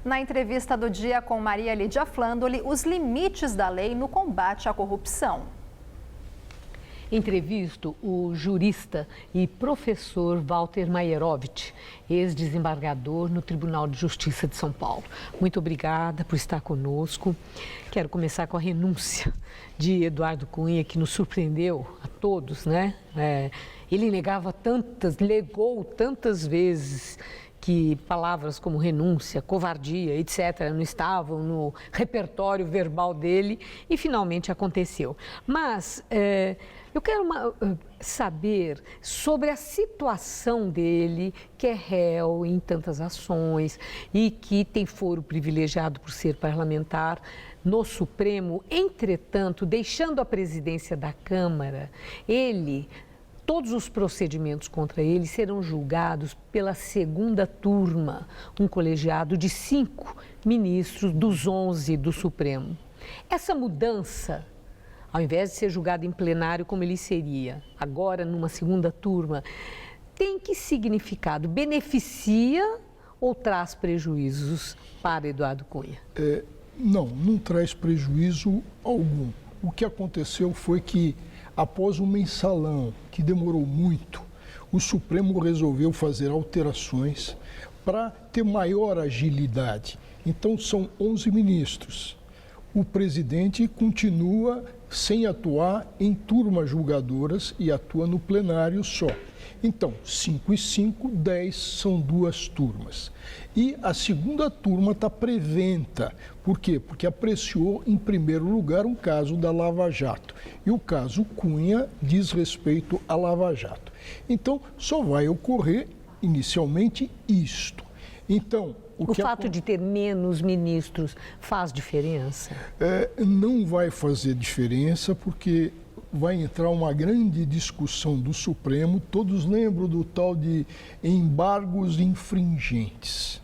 Na entrevista do dia com Maria Lídia Flandoli, os limites da lei no combate à corrupção. Entrevisto o jurista e professor Walter Maierovitch, ex-desembargador no Tribunal de Justiça de São Paulo. Muito obrigada por estar conosco. Quero começar com a renúncia de Eduardo Cunha, que nos surpreendeu a todos, né? Ele negou tantas vezes que palavras como renúncia, covardia, etc., não estavam no repertório verbal dele e finalmente aconteceu. Mas eu quero saber sobre a situação dele, que é réu em tantas ações e que tem foro privilegiado por ser parlamentar no Supremo. Entretanto, deixando a presidência da Câmara, todos os procedimentos contra ele serão julgados pela segunda turma, um colegiado de 5 ministros dos 11 do Supremo. Essa mudança, ao invés de ser julgado em plenário como ele seria, agora numa segunda turma, tem que significado? Beneficia ou traz prejuízos para Eduardo Cunha? Não traz prejuízo algum. O que aconteceu foi que, após um mensalão que demorou muito, o Supremo resolveu fazer alterações para ter maior agilidade. Então, são 11 ministros. O presidente continua sem atuar em turmas julgadoras e atua no plenário só. Então, 5 e 5, 10 são 2 turmas. E a segunda turma está preventa. Por quê? Porque apreciou, em primeiro lugar, um caso da Lava Jato. E o caso Cunha diz respeito à Lava Jato. Então, só vai ocorrer, inicialmente, isto. Então, o fato de ter menos ministros faz diferença? Não vai fazer diferença, porque vai entrar uma grande discussão do Supremo. Todos lembram do tal de embargos infringentes.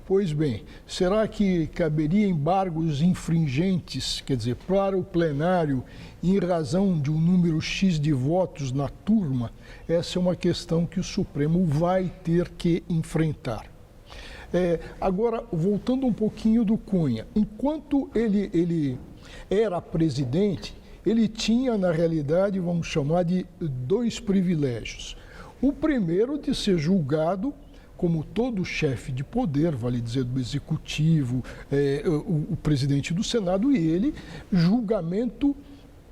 Pois bem, será que caberia embargos infringentes, quer dizer, para o plenário, em razão de um número X de votos na turma? Essa é uma questão que o Supremo vai ter que enfrentar. Agora, voltando um pouquinho do Cunha, enquanto ele era presidente, ele tinha, na realidade, vamos chamar de 2 privilégios. O primeiro, de ser julgado como todo chefe de poder, vale dizer, do Executivo, o presidente do Senado, e ele, julgamento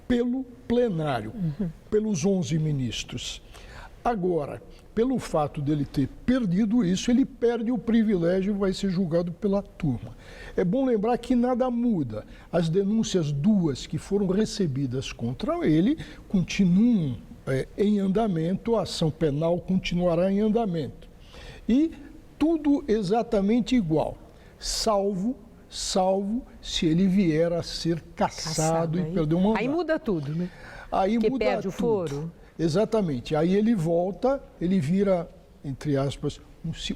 pelo plenário, pelos 11 ministros. Agora, pelo fato dele ter perdido isso, ele perde o privilégio e vai ser julgado pela turma. É bom lembrar que nada muda. As denúncias 2 que foram recebidas contra ele continuam em andamento, a ação penal continuará em andamento. E tudo exatamente igual, salvo se ele vier a ser cassado e perder o mandato. Aí muda tudo, né? Aí porque muda perde tudo. O foro. Exatamente. Aí ele volta, ele vira, entre aspas,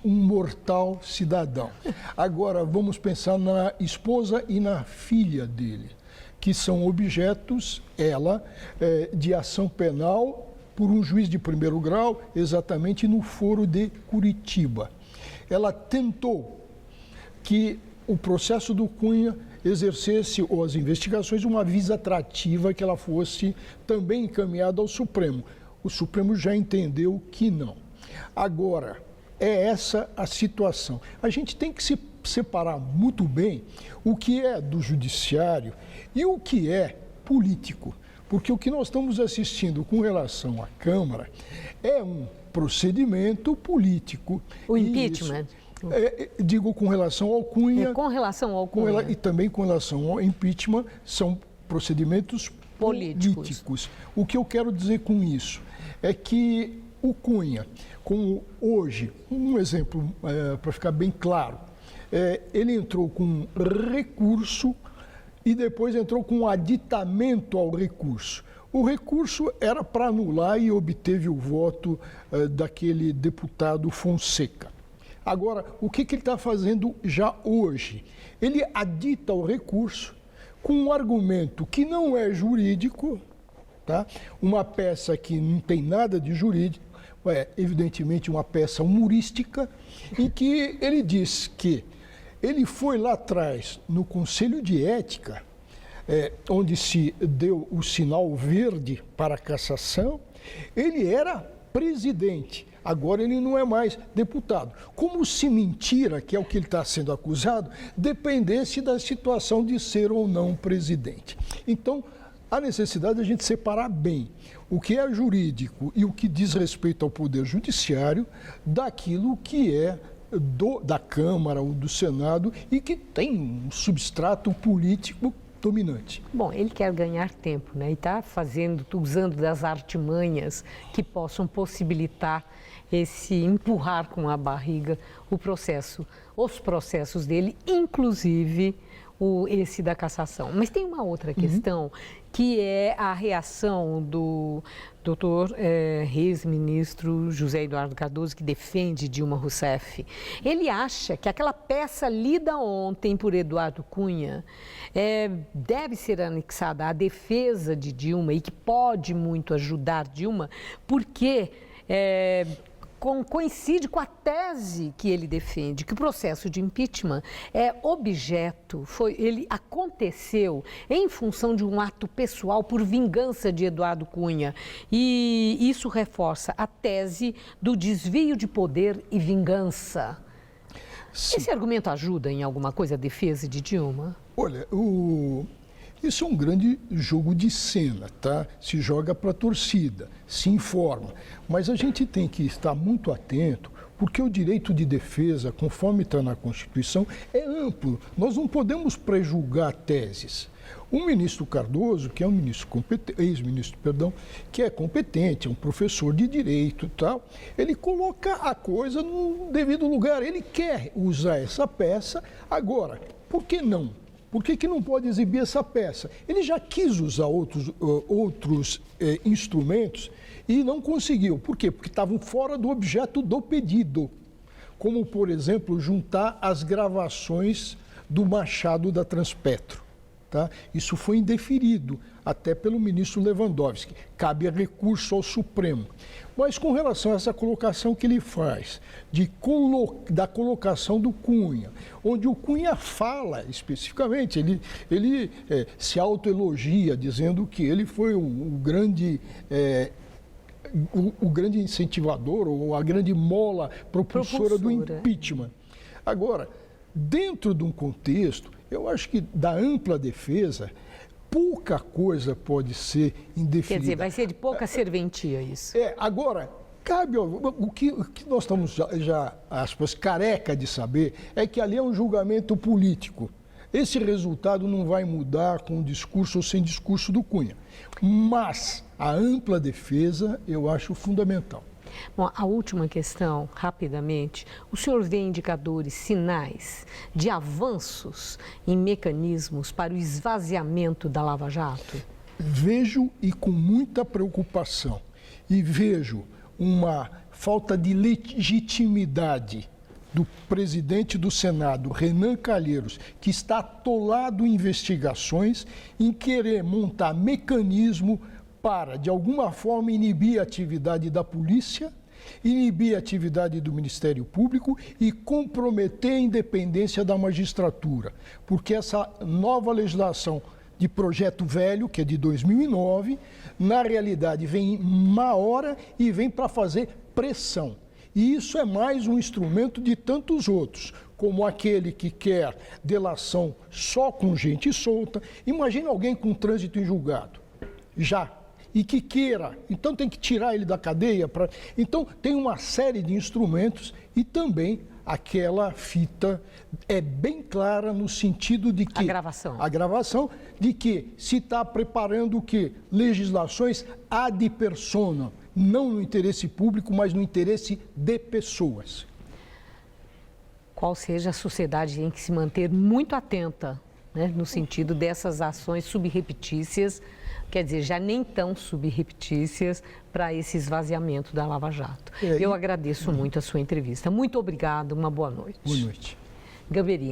um mortal cidadão. Agora, vamos pensar na esposa e na filha dele, que são objetos, de ação penal por um juiz de primeiro grau, exatamente no foro de Curitiba. Ela tentou que o processo do Cunha exercesse, ou as investigações, uma visa atrativa, que ela fosse também encaminhada ao Supremo. O Supremo já entendeu que não. Agora, é essa a situação. A gente tem que se separar muito bem o que é do judiciário e o que é político. Porque o que nós estamos assistindo com relação à Câmara é um procedimento político. O impeachment? Digo com relação ao Cunha. Com relação ao Cunha. E também com relação ao impeachment, são procedimentos políticos. O que eu quero dizer com isso é que o Cunha, como hoje, um exemplo para ficar bem claro, ele entrou com recurso e depois entrou com aditamento ao recurso. O recurso era para anular e obteve o voto daquele deputado Fonseca. Agora, o que ele está fazendo já hoje? Ele adita o recurso com um argumento que não é jurídico, tá? Uma peça que não tem nada de jurídico, é evidentemente uma peça humorística, em que ele diz que ele foi lá atrás, no Conselho de Ética, onde se deu o sinal verde para a cassação, ele era presidente. Agora ele não é mais deputado. Como se mentira, que é o que ele está sendo acusado, dependesse da situação de ser ou não presidente. Então, há necessidade de a gente separar bem o que é jurídico e o que diz respeito ao Poder Judiciário daquilo que é da Câmara ou do Senado e que tem um substrato político dominante. Bom, ele quer ganhar tempo, né? E está usando das artimanhas que possam possibilitar empurrar com a barriga os processos dele, inclusive esse da cassação. Mas tem uma outra questão, que é a reação do doutor ex-ministro José Eduardo Cardoso, que defende Dilma Rousseff. Ele acha que aquela peça lida ontem por Eduardo Cunha deve ser anexada à defesa de Dilma e que pode muito ajudar Dilma, porque coincide com a tese que ele defende, que o processo de impeachment ele aconteceu em função de um ato pessoal por vingança de Eduardo Cunha. E isso reforça a tese do desvio de poder e vingança. Sim. Esse argumento ajuda em alguma coisa a defesa de Dilma? Olha, isso é um grande jogo de cena, tá? Se joga para a torcida, se informa. Mas a gente tem que estar muito atento, porque o direito de defesa, conforme está na Constituição, é amplo. Nós não podemos prejulgar teses. O ministro Cardoso, que é um ex-ministro, que é competente, é um professor de direito e tal, ele coloca a coisa no devido lugar. Ele quer usar essa peça. Agora, por que não? Por que não pode exibir essa peça? Ele já quis usar outros instrumentos e não conseguiu. Por quê? Porque estavam fora do objeto do pedido. Como, por exemplo, juntar as gravações do Machado da Transpetro. Tá? Isso foi indeferido até pelo ministro Lewandowski. Cabe recurso ao Supremo. Mas com relação a essa colocação que ele faz, da colocação do Cunha, onde o Cunha fala especificamente, ele se autoelogia, dizendo que ele foi o grande incentivador ou a grande mola propulsora do impeachment. Agora, dentro de um contexto, eu acho que da ampla defesa, pouca coisa pode ser indeferida. Quer dizer, vai ser de pouca serventia isso. Agora, cabe o que nós estamos já aspas, careca de saber é que ali é um julgamento político. Esse resultado não vai mudar com discurso ou sem discurso do Cunha. Mas a ampla defesa eu acho fundamental. Bom, a última questão, rapidamente, o senhor vê indicadores, sinais de avanços em mecanismos para o esvaziamento da Lava Jato? Vejo e com muita preocupação. E vejo uma falta de legitimidade do presidente do Senado, Renan Calheiros, que está atolado em investigações, em querer montar mecanismo para, de alguma forma, inibir a atividade da polícia, inibir a atividade do Ministério Público e comprometer a independência da magistratura. Porque essa nova legislação de projeto velho, que é de 2009, na realidade vem má hora e vem para fazer pressão. E isso é mais um instrumento de tantos outros, como aquele que quer delação só com gente solta. Imagina alguém com trânsito em julgado, já. E que queira, então tem que tirar ele da cadeia. Então tem uma série de instrumentos e também aquela fita é bem clara no sentido de que... A gravação de que se está preparando o quê? Legislações ad personam, não no interesse público, mas no interesse de pessoas. Qual seja a sociedade em que se manter muito atenta, né, no sentido dessas ações subrepetícias, quer dizer, já nem tão subrepetícias para esse esvaziamento da Lava Jato. Eu agradeço muito a sua entrevista. Muito obrigada, uma boa noite. Boa noite. Gamberini.